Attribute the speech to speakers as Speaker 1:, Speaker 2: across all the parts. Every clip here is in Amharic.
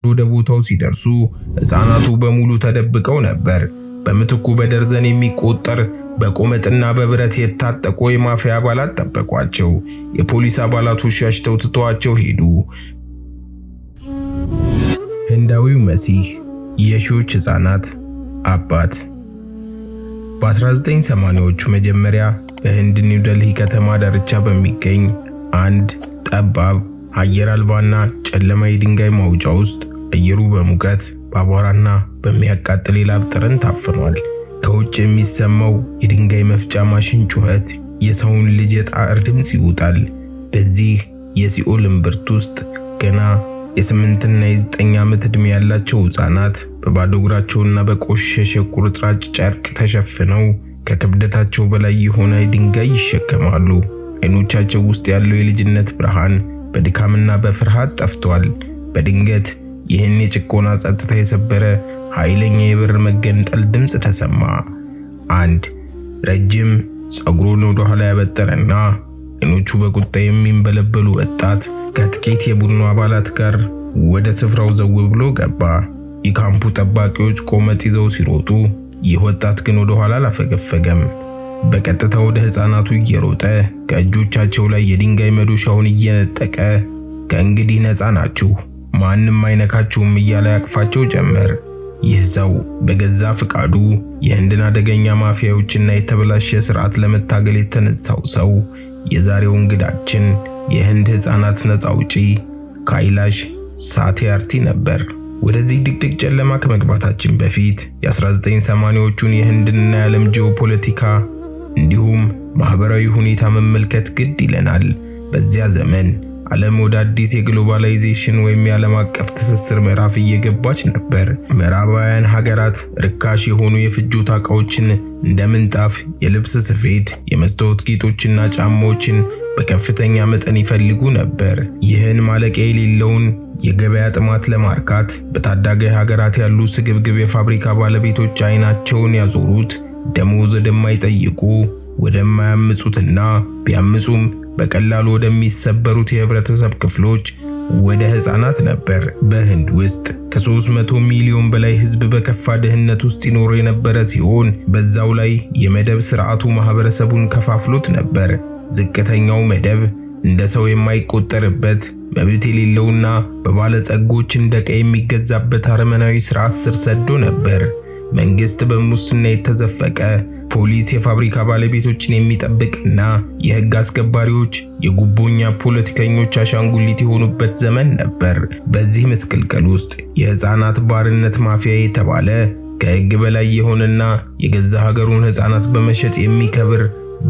Speaker 1: ወደ ቦታው ሲደርሱ ሕፃናቱ በሙሉ ተደብቀው ነበር። በምትኩ በደርዘን የሚቆጠር በቆመጥና በብረት የታጠቁ የማፊያ አባላት ጠበቋቸው። የፖሊስ አባላቱ ሸሽተው ትተዋቸው ሄዱ። ህንዳዊው መሲህ የሺዎች ሕፃናት አባት በ1980ዎቹ መጀመሪያ በህንድ ኒው ዴልሂ ከተማ ዳርቻ በሚገኝ አንድ ጠባብ አየር አልባና ጨለማ የድንጋይ ማውጫ ውስጥ አየሩ በሙቀት በአቧራና በሚያቃጥል የላብ ጠረን ታፍኗል። ከውጭ የሚሰማው የድንጋይ መፍጫ ማሽን ጩኸት የሰውን ልጅ የጣር ድምፅ ይውጣል። በዚህ የሲኦል እምብርት ውስጥ ገና የ8 እና የ9 ዓመት ዕድሜ ያላቸው ሕፃናት በባዶ እግራቸውና በቆሸሸ ቁርጥራጭ ጨርቅ ተሸፍነው ከክብደታቸው በላይ የሆነ ድንጋይ ይሸከማሉ። አይኖቻቸው ውስጥ ያለው የልጅነት ብርሃን በድካምና በፍርሃት ጠፍቷል። በድንገት ይህን የጭቆና ጸጥታ የሰበረ ኃይለኛ የበር መገንጠል ድምፅ ተሰማ። አንድ ረጅም ጸጉሩን ወደ ኋላ ያበጠረና አይኖቹ በቁጣ የሚንበለበሉ ወጣት ከጥቂት የቡድኑ አባላት ጋር ወደ ስፍራው ዘው ብሎ ገባ። የካምፑ ጠባቂዎች ቆመጥ ይዘው ሲሮጡ፣ ይህ ወጣት ግን ወደ ኋላ አላፈገፈገም። በቀጥታ ወደ ሕፃናቱ እየሮጠ ከእጆቻቸው ላይ የድንጋይ መዶሻውን እየነጠቀ ከእንግዲህ ነፃ ናችሁ፣ ማንም አይነካችሁም እያለ ያቅፋቸው ጀመር። ይህ ሰው በገዛ ፍቃዱ የህንድን አደገኛ ማፊያዎችና የተበላሸ ስርዓት ለመታገል የተነሳው ሰው የዛሬው እንግዳችን የህንድ ሕፃናት ነፃ አውጪ ካይላሽ ሳቲያርቲ ነበር። ወደዚህ ድቅድቅ ጨለማ ከመግባታችን በፊት የ1980ዎቹን የህንድና የዓለም ጂኦፖለቲካ እንዲሁም ማህበራዊ ሁኔታ መመልከት ግድ ይለናል። በዚያ ዘመን ዓለም ወደ አዲስ የግሎባላይዜሽን ወይም የዓለም አቀፍ ትስስር ምዕራፍ እየገባች ነበር። ምዕራባውያን ሀገራት ርካሽ የሆኑ የፍጆታ ዕቃዎችን እንደ ምንጣፍ፣ የልብስ ስፌት፣ የመስታወት ጌጦችና ጫማዎችን በከፍተኛ መጠን ይፈልጉ ነበር። ይህን ማለቂያ የሌለውን የገበያ ጥማት ለማርካት በታዳጊ ሀገራት ያሉ ስግብግብ የፋብሪካ ባለቤቶች አይናቸውን ያዞሩት ደሞዝ ወደማይጠይቁ ወደማያምጹትና ቢያምጹም በቀላሉ ወደሚሰበሩት የህብረተሰብ ክፍሎች ወደ ሕፃናት ነበር። በህንድ ውስጥ ከ300 ሚሊዮን በላይ ህዝብ በከፋ ድህነት ውስጥ ይኖር የነበረ ሲሆን በዛው ላይ የመደብ ስርዓቱ ማህበረሰቡን ከፋፍሎት ነበር። ዝቅተኛው መደብ እንደ ሰው የማይቆጠርበት መብት የሌለውና በባለጸጎች እንደ ዕቃ የሚገዛበት አረመናዊ ስርዓት ስር ሰዶ ነበር። መንግስት በሙስና የተዘፈቀ፣ ፖሊስ የፋብሪካ ባለቤቶችን የሚጠብቅና የህግ አስከባሪዎች የጉቦኛ ፖለቲከኞች አሻንጉሊት የሆኑበት ዘመን ነበር። በዚህ ምስቅልቅል ውስጥ የሕፃናት ባርነት ማፊያ የተባለ ከህግ በላይ የሆነና የገዛ ሀገሩን ሕፃናት በመሸጥ የሚከብር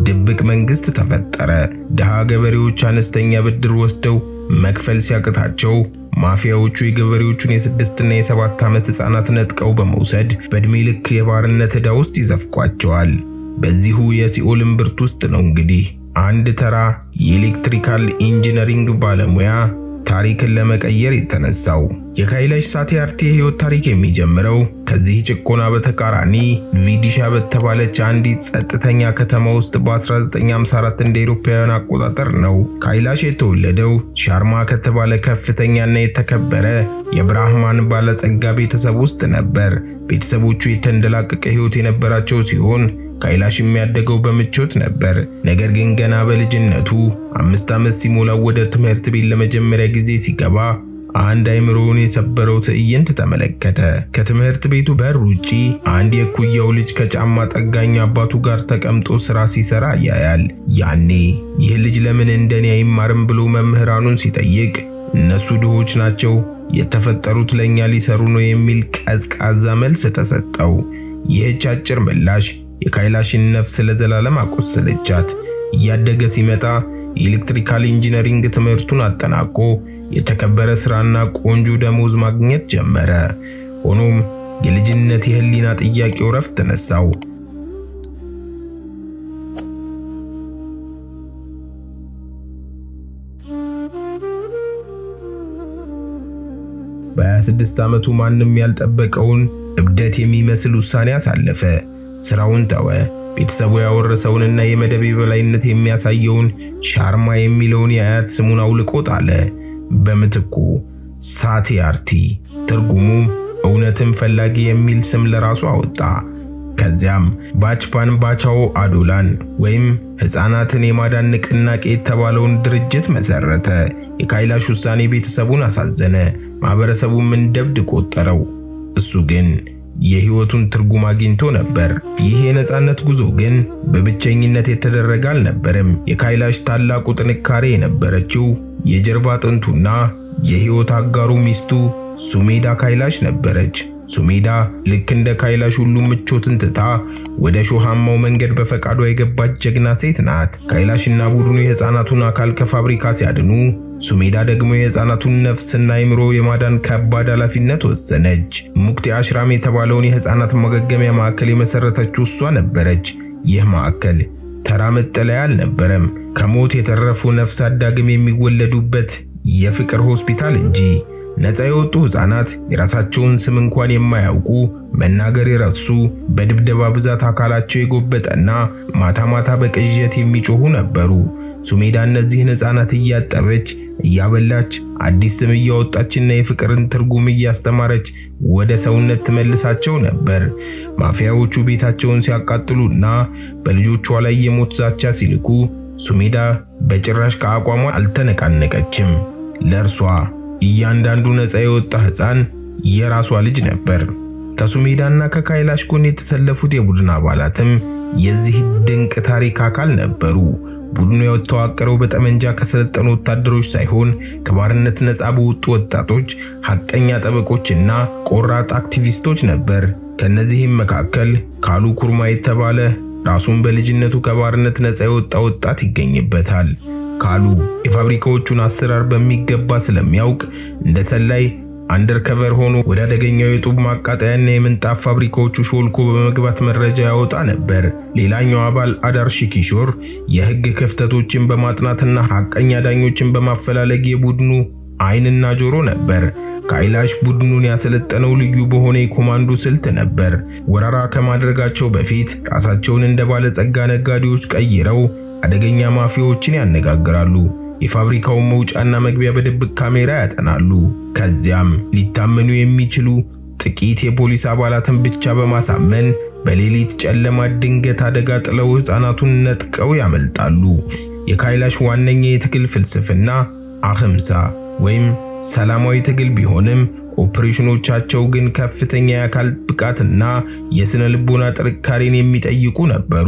Speaker 1: ድብቅ መንግስት ተፈጠረ። ድሃ ገበሬዎች አነስተኛ ብድር ወስደው መክፈል ሲያቅታቸው ማፊያዎቹ የገበሬዎቹን የ6 እና የ7 ዓመት ሕፃናት ነጥቀው በመውሰድ በእድሜ ልክ የባርነት ዕዳ ውስጥ ይዘፍቋቸዋል። በዚሁ የሲኦል እምብርት ውስጥ ነው እንግዲህ አንድ ተራ የኤሌክትሪካል ኢንጂነሪንግ ባለሙያ ታሪክን ለመቀየር የተነሳው። የካይላሽ ሳቲያርቲ የህይወት ታሪክ የሚጀምረው ከዚህ ጭቆና በተቃራኒ ቪዲሻ በተባለች አንዲት ጸጥተኛ ከተማ ውስጥ በ1954 እንደ አውሮፓውያን አቆጣጠር ነው። ካይላሽ የተወለደው ሻርማ ከተባለ ከፍተኛና የተከበረ የብራህማን ባለጸጋ ቤተሰብ ውስጥ ነበር። ቤተሰቦቹ የተንደላቀቀ ህይወት የነበራቸው ሲሆን ካይላሽ የሚያደገው በምቾት ነበር። ነገር ግን ገና በልጅነቱ 5 ዓመት ሲሞላው ወደ ትምህርት ቤት ለመጀመሪያ ጊዜ ሲገባ አንድ አይምሮውን የሰበረው ትዕይንት ተመለከተ። ከትምህርት ቤቱ በር ውጪ አንድ የኩያው ልጅ ከጫማ ጠጋኝ አባቱ ጋር ተቀምጦ ስራ ሲሰራ ያያል። ያኔ ይህ ልጅ ለምን እንደኔ አይማርም ብሎ መምህራኑን ሲጠይቅ እነሱ ድሆች ናቸው፣ የተፈጠሩት ለኛ ሊሰሩ ነው የሚል ቀዝቃዛ መልስ ተሰጠው። ይህች አጭር ምላሽ የካይላሽን ነፍስ ለዘላለም አቆሰለቻት። እያደገ ሲመጣ የኤሌክትሪካል ኢንጂነሪንግ ትምህርቱን አጠናቆ የተከበረ ስራና ቆንጆ ደሞዝ ማግኘት ጀመረ። ሆኖም የልጅነት የህሊና ጥያቄው ረፍት ተነሳው። በ26 ዓመቱ ማንም ያልጠበቀውን እብደት የሚመስል ውሳኔ አሳለፈ። ስራውን ተወ። ቤተሰቡ ያወረሰውንና የመደብ በላይነት የሚያሳየውን ሻርማ የሚለውን የአያት ስሙን አውልቆ ጣለ። በምትኩ ሳቲያርቲ ትርጉሙም እውነትን ፈላጊ የሚል ስም ለራሱ አወጣ። ከዚያም ባችፓን ባቻኦ አዶላን ወይም ሕፃናትን የማዳን ንቅናቄ የተባለውን ድርጅት መሰረተ። የካይላሽ ውሳኔ ቤተሰቡን አሳዘነ፣ ማህበረሰቡም እንደ እብድ ቆጠረው። እሱ ግን የህይወቱን ትርጉም አግኝቶ ነበር። ይህ የነጻነት ጉዞ ግን በብቸኝነት የተደረገ አልነበረም። የካይላሽ ታላቁ ጥንካሬ የነበረችው የጀርባ አጥንቱና የህይወት አጋሩ ሚስቱ ሱሜዳ ካይላሽ ነበረች። ሱሜዳ ልክ እንደ ካይላሽ ሁሉ ምቾትን ትታ ወደ ሾሃማው መንገድ በፈቃዷ የገባች ጀግና ሴት ናት። ካይላሽና ቡድኑ የህፃናቱን አካል ከፋብሪካ ሲያድኑ፣ ሱሜዳ ደግሞ የህፃናቱን ነፍስና አእምሮ የማዳን ከባድ ኃላፊነት ወሰነች። ሙክቲ አሽራም የተባለውን የህፃናት ማገገሚያ ማዕከል የመሰረተችው እሷ ነበረች። ይህ ማዕከል ተራ መጠለያ አልነበረም፣ ከሞት የተረፉ ነፍሳት ዳግም የሚወለዱበት የፍቅር ሆስፒታል እንጂ። ነፃ የወጡ ህፃናት የራሳቸውን ስም እንኳን የማያውቁ፣ መናገር የረሱ፣ በድብደባ ብዛት አካላቸው የጎበጠና ማታ ማታ በቅዠት የሚጮሁ ነበሩ። ሱሜዳ እነዚህን ህፃናት እያጠበች፣ እያበላች፣ አዲስ ስም እያወጣችና የፍቅርን ትርጉም እያስተማረች ወደ ሰውነት ትመልሳቸው ነበር። ማፊያዎቹ ቤታቸውን ሲያቃጥሉና በልጆቿ ላይ የሞት ዛቻ ሲልኩ፣ ሱሜዳ በጭራሽ ከአቋሟ አልተነቃነቀችም። ለእርሷ እያንዳንዱ ነፃ የወጣ ህፃን የራሷ ልጅ ነበር። ከሱሜዳና ከካይላሽ ጎን የተሰለፉት የቡድን አባላትም የዚህ ድንቅ ታሪክ አካል ነበሩ። ቡድኑ የተዋቀረው በጠመንጃ ከሰለጠኑ ወታደሮች ሳይሆን ከባርነት ነፃ በወጡ ወጣቶች፣ ሐቀኛ ጠበቆችና ቆራጥ አክቲቪስቶች ነበር። ከነዚህም መካከል ካሉ ኩርማ የተባለ ራሱን በልጅነቱ ከባርነት ነፃ የወጣ ወጣት ይገኝበታል። ካሉ የፋብሪካዎቹን አሰራር በሚገባ ስለሚያውቅ እንደ ሰላይ አንደርከቨር ሆኖ ወደ አደገኛው የጡብ ማቃጠያና የምንጣፍ ፋብሪካዎቹ ሾልኮ በመግባት መረጃ ያወጣ ነበር። ሌላኛው አባል አዳር ሺኪሾር የህግ ክፍተቶችን በማጥናትና ሐቀኛ ዳኞችን በማፈላለግ የቡድኑ ዓይንና ጆሮ ነበር። ካይላሽ ቡድኑን ያሰለጠነው ልዩ በሆነ የኮማንዶ ስልት ነበር። ወረራ ከማድረጋቸው በፊት ራሳቸውን እንደ ባለጸጋ ነጋዴዎች ቀይረው አደገኛ ማፊያዎችን ያነጋግራሉ። የፋብሪካውን መውጫና መግቢያ በድብቅ ካሜራ ያጠናሉ። ከዚያም ሊታመኑ የሚችሉ ጥቂት የፖሊስ አባላትን ብቻ በማሳመን በሌሊት ጨለማ ድንገት አደጋ ጥለው ህፃናቱን ነጥቀው ያመልጣሉ። የካይላሽ ዋነኛ የትግል ፍልስፍና አህምሳ ወይም ሰላማዊ ትግል ቢሆንም ኦፕሬሽኖቻቸው ግን ከፍተኛ የአካል ብቃትና የስነ ልቦና ጥንካሬን የሚጠይቁ ነበሩ።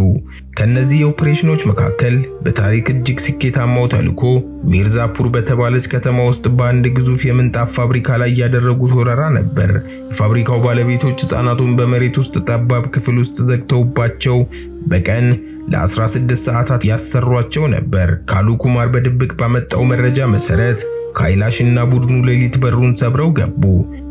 Speaker 1: ከነዚህ ኦፕሬሽኖች መካከል በታሪክ እጅግ ስኬታማው ተልዕኮ ሚርዛፑር በተባለች ከተማ ውስጥ በአንድ ግዙፍ የምንጣፍ ፋብሪካ ላይ ያደረጉት ወረራ ነበር። የፋብሪካው ባለቤቶች ህፃናቱን በመሬት ውስጥ ጠባብ ክፍል ውስጥ ዘግተውባቸው በቀን ለ16 ሰዓታት ያሰሯቸው ነበር። ካሉ ኩማር በድብቅ ባመጣው መረጃ መሰረት ካይላሽና ቡድኑ ሌሊት በሩን ሰብረው ገቡ።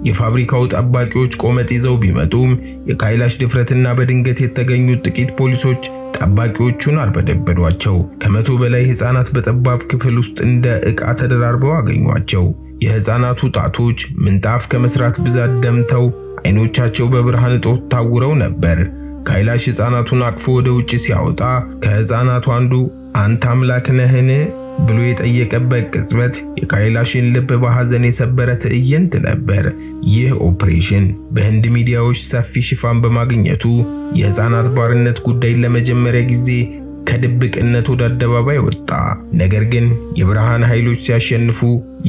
Speaker 1: የፋብሪካው ጠባቂዎች ቆመጥ ይዘው ቢመጡም የካይላሽ ድፍረትና በድንገት የተገኙት ጥቂት ፖሊሶች ጠባቂዎቹን አርበደበዷቸው። ከመቶ በላይ ህፃናት በጠባብ ክፍል ውስጥ እንደ ዕቃ ተደራርበው አገኟቸው። የህፃናቱ ጣቶች ምንጣፍ ከመስራት ብዛት ደምተው፣ አይኖቻቸው በብርሃን እጦት ታውረው ነበር። ካይላሽ ህፃናቱን አቅፎ ወደ ውጭ ሲያወጣ ከህፃናቱ አንዱ አንተ አምላክ ነህን ብሎ የጠየቀበት ቅጽበት የካይላሽን ልብ በሐዘን የሰበረ ትዕይንት ነበር። ይህ ኦፕሬሽን በህንድ ሚዲያዎች ሰፊ ሽፋን በማግኘቱ የህፃናት ባርነት ጉዳይ ለመጀመሪያ ጊዜ ከድብቅነት ወደ አደባባይ ወጣ። ነገር ግን የብርሃን ኃይሎች ሲያሸንፉ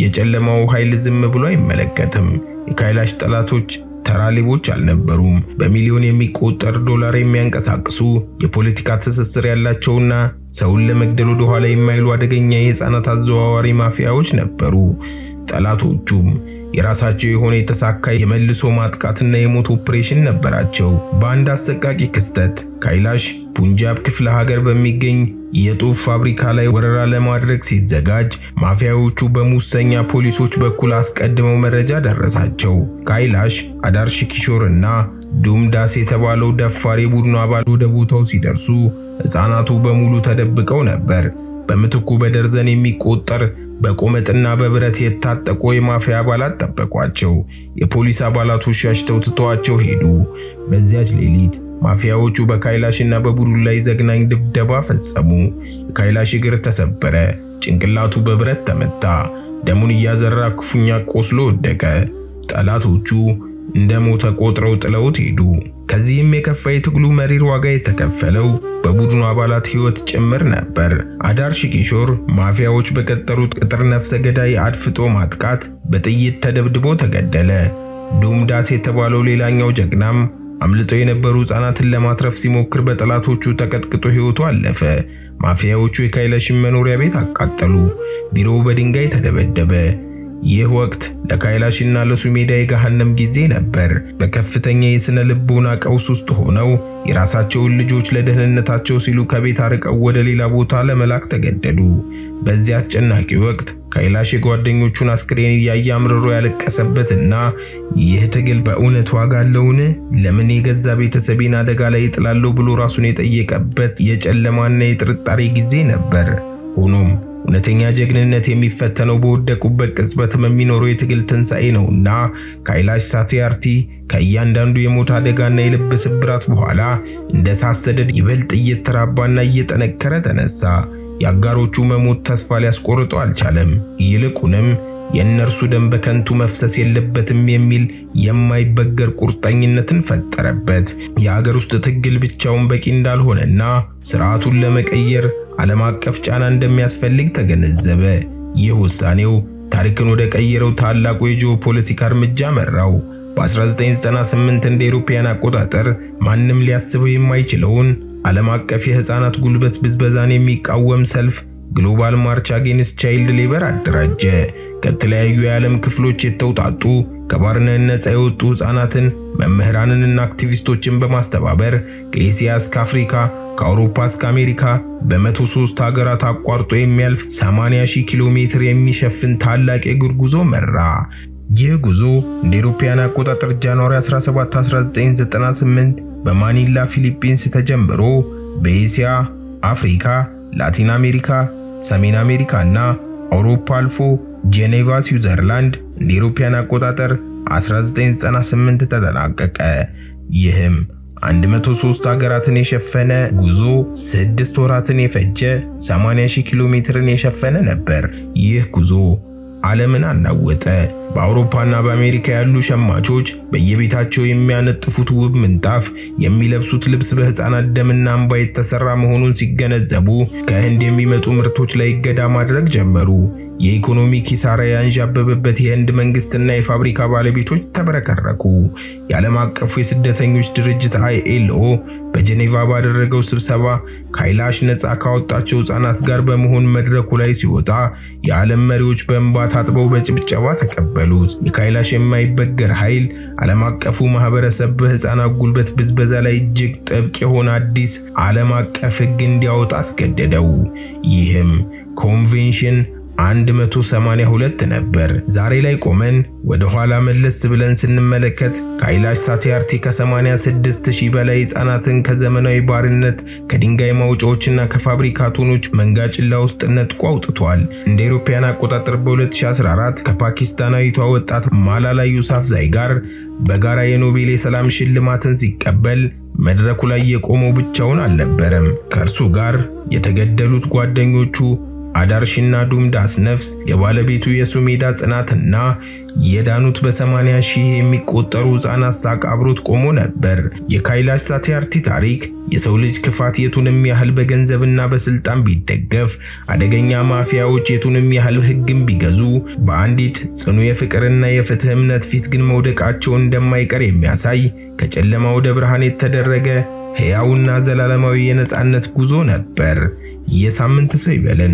Speaker 1: የጨለማው ኃይል ዝም ብሎ አይመለከትም። የካይላሽ ጠላቶች ተራ ሌቦች አልነበሩም። በሚሊዮን የሚቆጠር ዶላር የሚያንቀሳቅሱ የፖለቲካ ትስስር ያላቸውና ሰውን ለመግደል ወደ ኋላ የማይሉ አደገኛ የህፃናት አዘዋዋሪ ማፊያዎች ነበሩ። ጠላቶቹም የራሳቸው የሆነ የተሳካ የመልሶ ማጥቃትና የሞት ኦፕሬሽን ነበራቸው። በአንድ አሰቃቂ ክስተት ካይላሽ ፑንጃብ ክፍለ ሀገር በሚገኝ የጡብ ፋብሪካ ላይ ወረራ ለማድረግ ሲዘጋጅ ማፊያዎቹ በሙሰኛ ፖሊሶች በኩል አስቀድመው መረጃ ደረሳቸው። ካይላሽ አዳር ሺኪሾርና ዱምዳስ የተባለው ደፋር የቡድኑ አባል ወደ ቦታው ሲደርሱ ህፃናቱ በሙሉ ተደብቀው ነበር። በምትኩ በደርዘን የሚቆጠር በቆመጥና በብረት የታጠቁ የማፊያ አባላት ጠበቋቸው። የፖሊስ አባላቱ ሸሽተው ትተዋቸው ሄዱ። በዚያች ሌሊት ማፊያዎቹ በካይላሽና በቡድኑ ላይ ዘግናኝ ድብደባ ፈጸሙ። የካይላሽ እግር ተሰበረ፣ ጭንቅላቱ በብረት ተመታ፣ ደሙን እያዘራ ክፉኛ ቆስሎ ወደቀ። ጠላቶቹ እንደ ሞተ ቆጥረው ጥለውት ሄዱ። ከዚህም የከፋ የትግሉ መሪር ዋጋ የተከፈለው በቡድኑ አባላት ሕይወት ጭምር ነበር። አዳር ሽኪሾር ማፊያዎች በቀጠሩት ቅጥር ነፍሰ ገዳይ አድፍጦ ማጥቃት በጥይት ተደብድቦ ተገደለ። ዱምዳስ የተባለው ሌላኛው ጀግናም አምልጠው የነበሩ ሕፃናትን ለማትረፍ ሲሞክር በጠላቶቹ ተቀጥቅጦ ሕይወቱ አለፈ። ማፊያዎቹ የካይላሽን መኖሪያ ቤት አቃጠሉ። ቢሮው በድንጋይ ተደበደበ። ይህ ወቅት ለካይላሽና ለሱሜዳ የገሃነም ጊዜ ነበር። በከፍተኛ የስነ ልቦና ቀውስ ውስጥ ሆነው የራሳቸውን ልጆች ለደህንነታቸው ሲሉ ከቤት አርቀው ወደ ሌላ ቦታ ለመላክ ተገደዱ። በዚህ አስጨናቂ ወቅት ካይላሽ የጓደኞቹን አስክሬን እያየ አምርሮ ያለቀሰበትና ይህ ትግል በእውነት ዋጋ አለውን? ለምን የገዛ ቤተሰቤን አደጋ ላይ እጥላለሁ ብሎ ራሱን የጠየቀበት የጨለማና የጥርጣሬ ጊዜ ነበር። ሆኖም እውነተኛ ጀግንነት የሚፈተነው በወደቁበት ቅጽበት የሚኖረው የትግል ትንሣኤ ነውና ካይላሽ ሳቲያርቲ ከእያንዳንዱ የሞት አደጋና የልብ ስብራት በኋላ እንደ እሳት ሰደድ ይበልጥ እየተራባና እየጠነከረ ተነሳ። የአጋሮቹ መሞት ተስፋ ሊያስቆርጠው አልቻለም። ይልቁንም የእነርሱ ደም በከንቱ መፍሰስ የለበትም የሚል የማይበገር ቁርጠኝነትን ፈጠረበት። የሀገር ውስጥ ትግል ብቻውን በቂ እንዳልሆነና ስርዓቱን ለመቀየር ዓለም አቀፍ ጫና እንደሚያስፈልግ ተገነዘበ። ይህ ውሳኔው ታሪክን ወደ ቀየረው ታላቁ የጂኦፖለቲካ እርምጃ መራው። በ1998 እንደ አውሮፓውያን አቆጣጠር ማንም ሊያስበው የማይችለውን ዓለም አቀፍ የሕፃናት ጉልበት ብዝበዛን የሚቃወም ሰልፍ ግሎባል ማርች አጌንስት ቻይልድ ሌበር አደራጀ። ከተለያዩ የዓለም ክፍሎች የተውጣጡ ከባርነት ነፃ የወጡ ሕፃናትን፣ መምህራንንና አክቲቪስቶችን በማስተባበር ከኤስያ እስከ አፍሪካ፣ ከአውሮፓ እስከ አሜሪካ በ103 ሀገራት አቋርጦ የሚያልፍ 80,000 ኪሎ ሜትር የሚሸፍን ታላቅ የእግር ጉዞ መራ። ይህ ጉዞ እንደ አውሮፓውያን አቆጣጠር ጃንዋሪ 17 1998 በማኒላ ፊሊፒንስ ተጀምሮ በኤስያ፣ አፍሪካ፣ ላቲን አሜሪካ፣ ሰሜን አሜሪካ እና አውሮፓ አልፎ ጄኔቫ ስዊዘርላንድ እንደ አውሮፓውያን አቆጣጠር 1998 ተጠናቀቀ። ይህም 103 ሀገራትን የሸፈነ ጉዞ 6 ወራትን የፈጀ 80,000 ኪሎ ሜትርን የሸፈነ ነበር። ይህ ጉዞ ዓለምን አናወጠ። በአውሮፓና በአሜሪካ ያሉ ሸማቾች በየቤታቸው የሚያነጥፉት ውብ ምንጣፍ፣ የሚለብሱት ልብስ በሕፃናት ደምና እንባ የተሰራ መሆኑን ሲገነዘቡ ከህንድ የሚመጡ ምርቶች ላይ እገዳ ማድረግ ጀመሩ። የኢኮኖሚ ኪሳራ ያንዣበበበት የህንድ መንግስትና የፋብሪካ ባለቤቶች ተበረከረኩ። የዓለም አቀፉ የስደተኞች ድርጅት ILO በጄኔቫ ባደረገው ስብሰባ ካይላሽ ነፃ ካወጣቸው ሕፃናት ጋር በመሆን መድረኩ ላይ ሲወጣ የዓለም መሪዎች በእንባ ታጥበው በጭብጨባ ተቀበሉት። የካይላሽ የማይበገር ኃይል ዓለም አቀፉ ማህበረሰብ በሕፃናት ጉልበት ብዝበዛ ላይ እጅግ ጥብቅ የሆነ አዲስ ዓለም አቀፍ ሕግ እንዲያወጣ አስገደደው። ይህም ኮንቬንሽን 182 ነበር። ዛሬ ላይ ቆመን ወደ ኋላ መለስ ብለን ስንመለከት ካይላሽ ሳቲያርቲ ከ86,000 በላይ ሕፃናትን ከዘመናዊ ባርነት፣ ከድንጋይ ማውጫዎችና ከፋብሪካ ቶኖች መንጋጭላ ውስጥ ነጥቆ አውጥቷል። እንደ አውሮፓውያን አቆጣጠር በ2014 ከፓኪስታናዊቷ ወጣት ማላላ ዩሳፍዛይ ጋር በጋራ የኖቤል የሰላም ሽልማትን ሲቀበል መድረኩ ላይ የቆመው ብቻውን አልነበረም። ከእርሱ ጋር የተገደሉት ጓደኞቹ አዳርሽና ዱምዳስ ነፍስ፣ የባለቤቱ የሱሜዳ ጽናትና የዳኑት በ80,000 የሚቆጠሩ ሕፃናት ሳቅ አብሮት ቆሞ ነበር። የካይላሽ ሳቲያርቲ ታሪክ የሰው ልጅ ክፋት የቱንም ያህል በገንዘብና በስልጣን ቢደገፍ፣ አደገኛ ማፊያዎች የቱንም ያህል ሕግን ቢገዙ፣ በአንዲት ጽኑ የፍቅርና የፍትህ እምነት ፊት ግን መውደቃቸው እንደማይቀር የሚያሳይ ከጨለማ ወደ ብርሃን የተደረገ ሕያውና ዘላለማዊ የነጻነት ጉዞ ነበር። የሳምንት ሰው ይበለን።